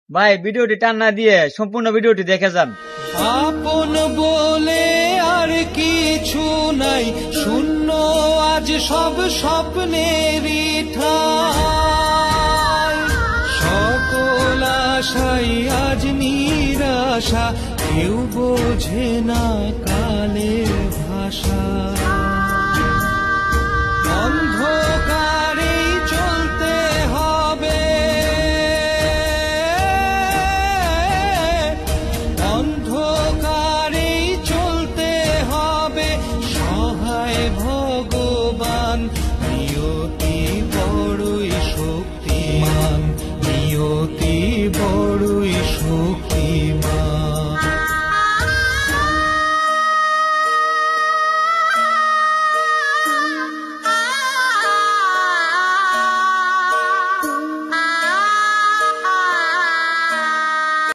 ভাই ভিডিওটি টান না দিয়ে সম্পূর্ণ ভিডিওটি দেখে যান। আপন বলে আর কিছু নাই, শূন্য আজ সব স্বপ্নেরই ঠাই। সকল আশাই আজ নিরাশা, কেউ বোঝে না কালের ভাষা। অন্ধকার